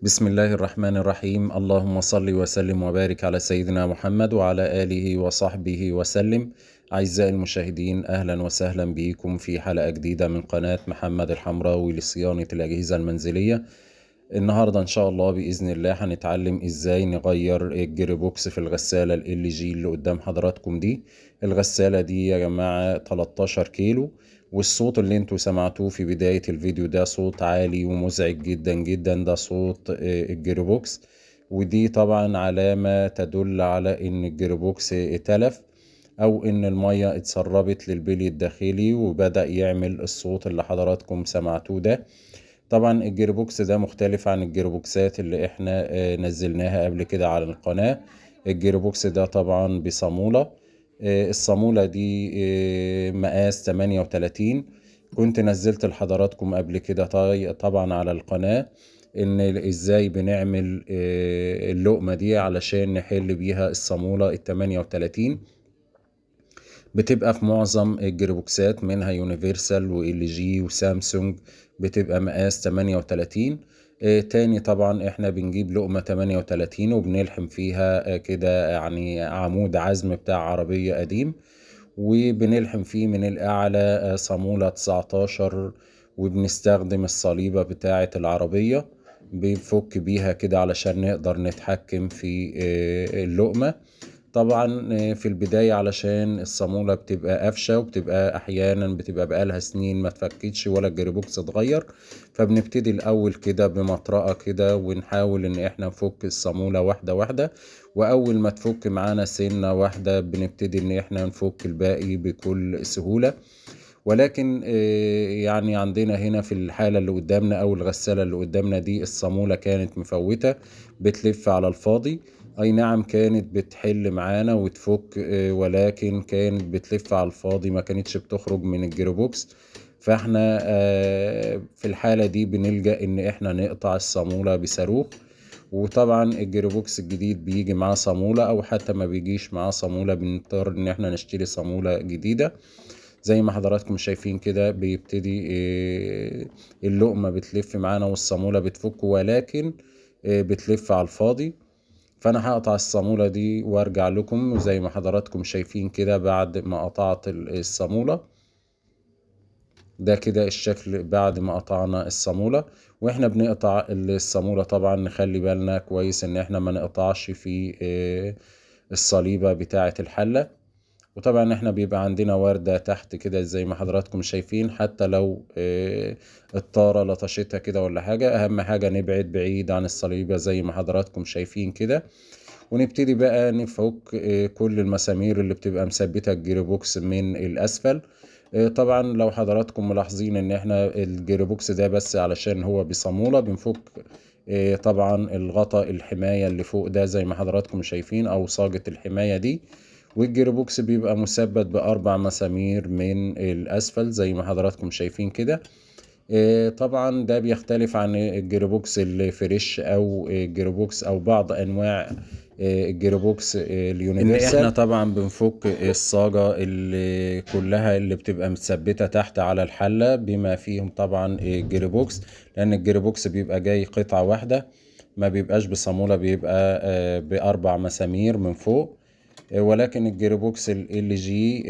بسم الله الرحمن الرحيم. اللهم صل وسلم وبارك على سيدنا محمد وعلى آله وصحبه وسلم. أعزائي المشاهدين، أهلا وسهلا بكم في حلقة جديدة من قناة محمد الحمراوي لصيانة الأجهزة المنزلية. النهاردة إن شاء الله بإذن الله هنتعلم إزاي نغير الجير بوكس في الغسالة ال LG اللي قدام حضراتكم دي. الغسالة دي يا جماعة 13 كيلو، والصوت اللي انتوا سمعتوه في بداية الفيديو ده صوت عالي ومزعج جدا جدا، ده صوت الجير بوكس. ودي طبعا علامة تدل على ان الجير بوكس اتلف، او ان المية اتسربت للبلي الداخلي وبدأ يعمل الصوت اللي حضراتكم سمعتوه ده. طبعا الجير بوكس ده مختلف عن الجير بوكسات اللي احنا نزلناها قبل كده على القناة. الجير بوكس ده طبعا بصامولة. الصامولة دي مقاس 38. كنت نزلت لحضراتكم قبل كده طبعا على القناة ان ازاي بنعمل اللقمة دي علشان نحل بيها الصامولة ال 38. بتبقى في معظم الجيربوكسات منها يونيفرسال وال جي وسامسونج، بتبقى مقاس 38. تاني طبعا احنا بنجيب لقمة 38 وبنلحم فيها كده يعني عمود عزم بتاع عربية قديم، وبنلحم فيه من الأعلى صامولة 19، وبنستخدم الصليبة بتاعة العربية بنفك بيها كده علشان نقدر نتحكم في اللقمة. طبعا في البداية علشان الصامولة بتبقى قفشة، وبتبقى أحيانا بتبقى بقالها سنين ما تفكتش ولا الجيربوكس اتغير، فبنبتدي الأول كده بمطرقة كده ونحاول إن احنا نفك الصامولة واحدة واحدة. وأول ما تفك معانا سنة واحدة بنبتدي إن احنا نفك الباقي بكل سهولة. ولكن يعني عندنا هنا في الحالة اللي قدامنا أو الغسالة اللي قدامنا دي الصامولة كانت مفوتة بتلف على الفاضي. أي نعم كانت بتحل معانا وتفك، ولكن كانت بتلف على الفاضي، ما كانتش بتخرج من الجيروبوكس. فاحنا في الحالة دي بنلجأ إن احنا نقطع الصامولة بصاروخ. وطبعا الجيروبوكس الجديد بيجي معاه صامولة، أو حتى ما بيجيش معاه صامولة بنضطر إن احنا نشتري صامولة جديدة. زي ما حضراتكم شايفين كده بيبتدي اللقمة بتلف معانا والصامولة بتفك، ولكن بتلف على الفاضي. فانا هقطع الصامولة دي وارجع لكم زي ما حضراتكم شايفين كده بعد ما قطعت الصامولة. ده كده الشكل بعد ما قطعنا الصامولة. واحنا بنقطع الصامولة طبعا نخلي بالنا كويس ان احنا ما نقطعش في الصليبة بتاعة الحلة. وطبعا احنا بيبقى عندنا وردة تحت كده زي ما حضراتكم شايفين، حتى لو الطارة لطشتها كده ولا حاجة، اهم حاجة نبعد بعيد عن الصليبة زي ما حضراتكم شايفين كده. ونبتدي بقى نفك كل المسامير اللي بتبقى مثبتة الجيربوكس من الاسفل. طبعا لو حضراتكم ملاحظين ان احنا الجيربوكس ده بس علشان هو بصامولة بنفك طبعا الغطاء الحماية اللي فوق ده زي ما حضراتكم شايفين، او صاجة الحماية دي. والجيربوكس بيبقى مثبت بأربع مسامير من الأسفل زي ما حضراتكم شايفين كده. طبعا ده بيختلف عن الجيربوكس الفريش أو الجيربوكس أو بعض أنواع الجيربوكس اليونيفرسال. إن إحنا طبعا بنفك الصاجة اللي كلها اللي بتبقى متثبتة تحت على الحلة بما فيهم طبعا الجيربوكس، لأن الجيربوكس بيبقى جاي قطعة واحدة، ما بيبقاش بصامولة، بيبقى بأربع مسامير من فوق. ولكن الجيروبوكس ال جي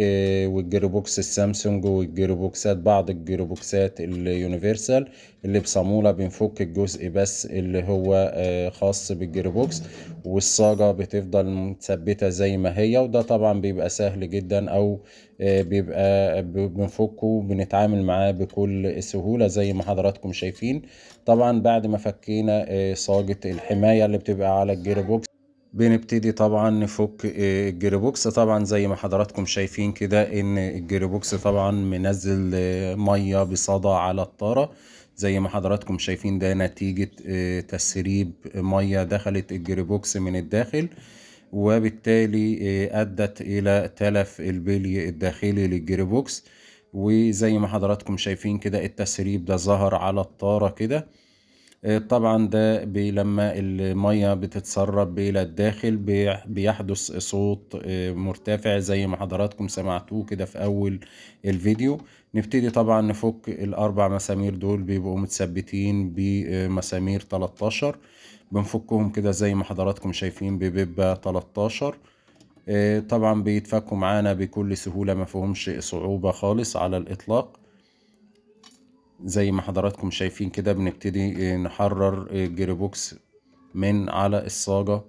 والجيروبوكس السامسونج والجيروبوكسات بعض الجيروبوكسات اليونيفرسال اللي بصامولة بنفك الجزء بس اللي هو خاص بالجيروبوكس، والصاجة بتفضل مثبتة زي ما هي. وده طبعا بيبقى سهل جدا، او بيبقى بنفكه بنتعامل معاه بكل سهولة زي ما حضراتكم شايفين. طبعا بعد ما فكينا صاجة الحماية اللي بتبقى على الجيروبوكس بنبتدي طبعا نفك الجيربوكس. طبعا زي ما حضراتكم شايفين كده ان الجيربوكس طبعا منزل مية بصدى على الطارة. زي ما حضراتكم شايفين ده نتيجة تسريب مية دخلت الجيربوكس من الداخل. وبالتالي أدت إلى تلف البلي الداخلي للجيربوكس. وزي ما حضراتكم شايفين كده التسريب ده ظهر على الطارة كده. طبعا ده لما المية بتتسرب إلى الداخل بيحدث صوت مرتفع زي ما حضراتكم سمعتوه كده في أول الفيديو. نبتدي طبعا نفك الأربع مسامير دول، بيبقوا متثبتين بمسامير 13. بنفكهم كده زي ما حضراتكم شايفين ببيبة 13. طبعا بيتفكوا معانا بكل سهولة، ما فيهمش صعوبة خالص على الإطلاق. زي ما حضراتكم شايفين كده بنبتدي نحرر الجيربوكس من على الصاجة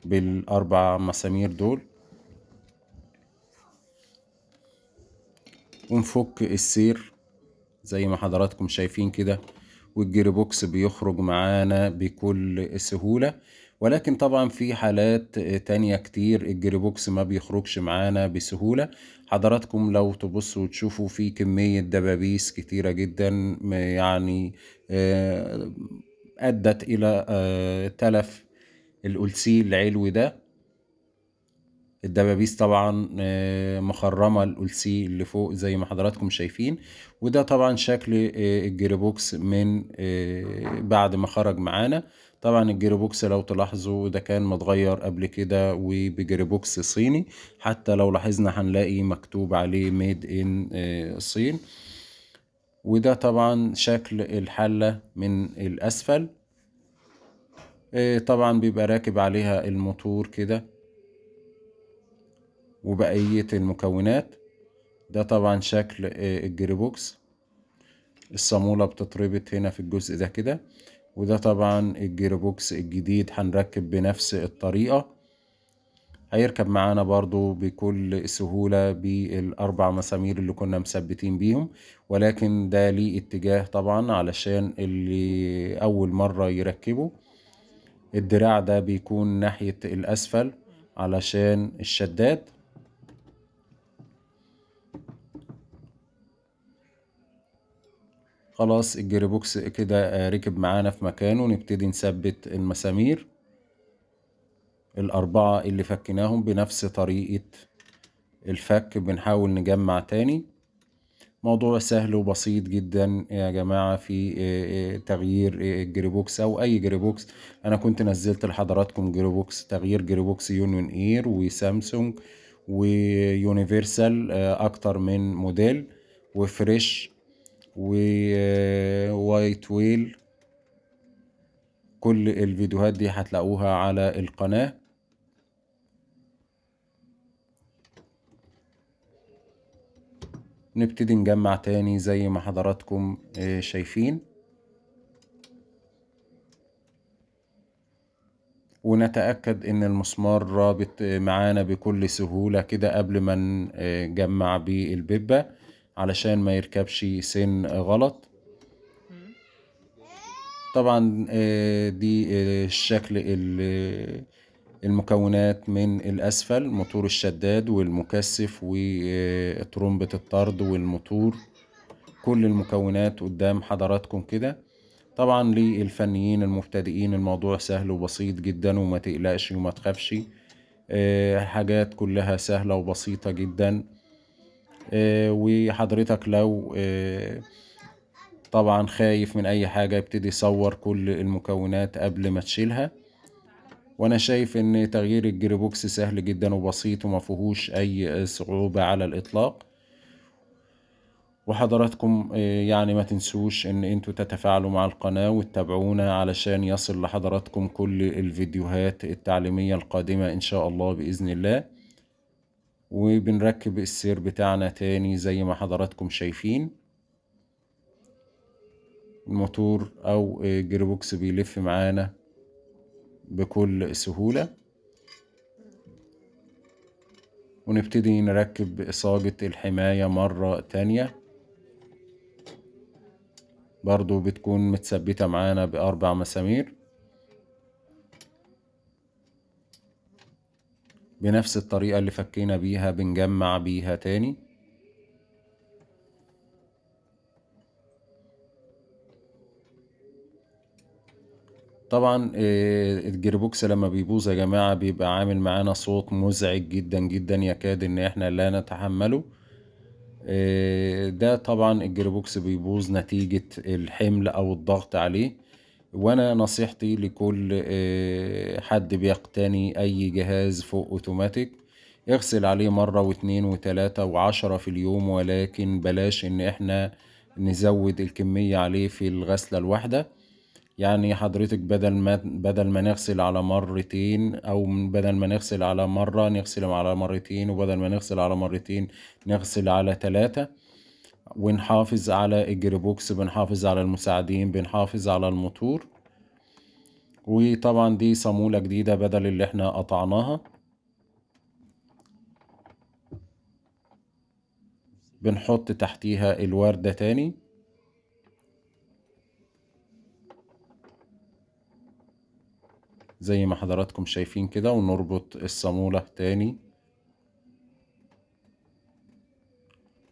بالأربع مسامير دول، ونفك السير زي ما حضراتكم شايفين كده، والجيربوكس بيخرج معانا بكل سهولة. ولكن طبعا في حالات تانية كتير الجيربوكس ما بيخرجش معانا بسهولة. حضراتكم لو تبصوا وتشوفوا في كمية دبابيس كتيرة جدا، يعني أدت إلى تلف الألسيل العلوي ده. الدبابيس طبعا مخرمة الألسي اللي فوق زي ما حضراتكم شايفين. وده طبعا شكل الجيربوكس من بعد ما خرج معانا. طبعا الجيربوكس لو تلاحظوا ده كان متغير قبل كده وبجيربوكس صيني، حتى لو لاحظنا هنلاقي مكتوب عليه ميد ان الصين. وده طبعا شكل الحلة من الأسفل. طبعا بيبقى راكب عليها الموتور كده وبقية المكونات. ده طبعا شكل الجيربوكس. الصامولة بتتربط هنا في الجزء ده كده. وده طبعا الجيربوكس الجديد هنركب بنفس الطريقة، هيركب معانا برضو بكل سهولة بالأربع مسامير اللي كنا مثبتين بيهم. ولكن ده ليه اتجاه طبعا علشان اللي أول مرة يركبه. الدراع ده بيكون ناحية الأسفل علشان الشداد. خلاص الجيربوكس كده ركب معانا في مكانه. نبتدي نثبت المسامير الأربعة اللي فكناهم بنفس طريقة الفك. بنحاول نجمع تاني. موضوع سهل وبسيط جدا يا جماعة في تغيير الجيربوكس أو أي جيربوكس. أنا كنت نزلت لحضراتكم جيربوكس، تغيير جيربوكس يونيون إير وسامسونج ويونيفرسال، أكتر من موديل، وفريش ووايت ويل. كل الفيديوهات دي هتلاقوها على القناة. نبتدي نجمع تاني زي ما حضراتكم شايفين، ونتأكد ان المسمار رابط معانا بكل سهولة كده قبل ما نجمع بالببة علشان ما يركبش سن غلط. طبعا دي الشكل المكونات من الأسفل: موتور الشداد والمكثف وترمبة الطرد والموتور. كل المكونات قدام حضراتكم كده. طبعا للفنيين المبتدئين الموضوع سهل وبسيط جدا، وما تقلقش وما تخافش. حاجات كلها سهلة وبسيطة جدا. وحضرتك لو طبعا خايف من اي حاجة ابتدي صور كل المكونات قبل ما تشيلها. وانا شايف ان تغيير الجيربوكس سهل جدا وبسيط وما فيهوش اي صعوبة على الاطلاق. وحضراتكم يعني ما تنسوش ان انتوا تتفاعلوا مع القناة وتتابعونا علشان يصل لحضراتكم كل الفيديوهات التعليمية القادمة ان شاء الله بإذن الله. وبنركب السير بتاعنا تاني زي ما حضراتكم شايفين. الموتور او جيربوكس بيلف معانا بكل سهولة. ونبتدي نركب صاجة الحماية مرة تانية، برضو بتكون متثبتة معانا بأربع مسامير بنفس الطريقة اللي فكينا بيها. بنجمع بيها تاني. طبعا الجيربوكس لما بيبوظ يا جماعة بيبقى عامل معانا صوت مزعج جدا جدا، يكاد ان احنا لا نتحمله. ده طبعا الجيربوكس بيبوظ نتيجة الحمل او الضغط عليه. وانا نصيحتي لكل حد بيقتني اي جهاز فوق اوتوماتيك، اغسل عليه مرة واتنين وتلاتة وعشرة في اليوم، ولكن بلاش ان احنا نزود الكمية عليه في الغسلة الواحدة. يعني حضرتك بدل ما نغسل على مرتين، او بدل ما نغسل على مرة نغسل على مرتين، وبدل ما نغسل على مرتين نغسل على 3. ونحافظ على الجيربوكس، بنحافظ على المساعدين، بنحافظ على الموتور. وطبعا دي صامولة جديدة بدل اللي احنا قطعناها. بنحط تحتيها الوردة تاني زي ما حضراتكم شايفين كده، ونربط الصامولة تاني،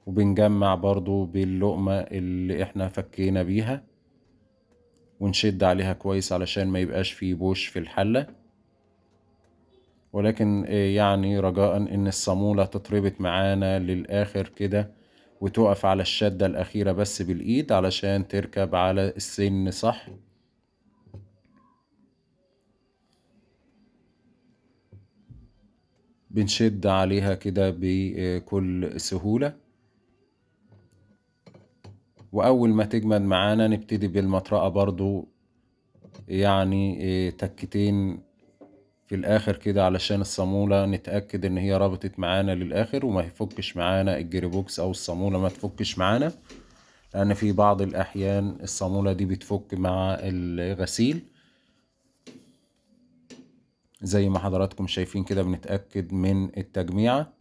وبنجمع برضو باللقمة اللي احنا فكينا بيها، ونشد عليها كويس علشان ما يبقاش فيه بوش في الحلة. ولكن يعني رجاء ان الصامولة تتربط معانا للآخر كده، وتقف على الشدة الأخيرة بس بالإيد علشان تركب على السن صح. بنشد عليها كده بكل سهولة. وأول ما تجمد معانا نبتدي بالمطرقة برضو، يعني تكتين في الآخر كده علشان الصامولة نتأكد إن هي ربطت معانا للآخر، وما يفكش معانا الجيربوكس أو الصامولة ما تفكش معانا، لأن في بعض الأحيان الصامولة دي بتفك مع الغسيل. زي ما حضراتكم شايفين كده بنتأكد من التجميعة،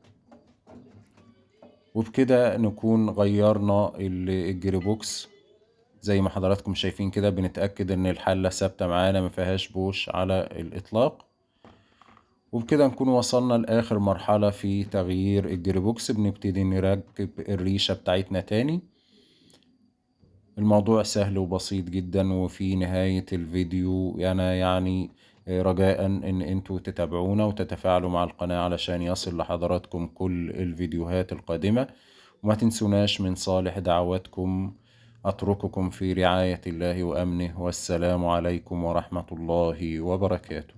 وبكده نكون غيرنا الجيربوكس. زي ما حضراتكم شايفين كده بنتأكد ان الحلة ثابتة معانا ما فيهاش بوش على الإطلاق. وبكده نكون وصلنا لآخر مرحلة في تغيير الجيربوكس. بنبتدي نركب الريشة بتاعتنا تاني. الموضوع سهل وبسيط جدا. وفي نهاية الفيديو أنا يعني رجاء ان انتوا تتابعونا وتتفاعلوا مع القناة علشان يصل لحضراتكم كل الفيديوهات القادمة. وما تنسوناش من صالح دعواتكم. أترككم في رعاية الله وأمنه، والسلام عليكم ورحمة الله وبركاته.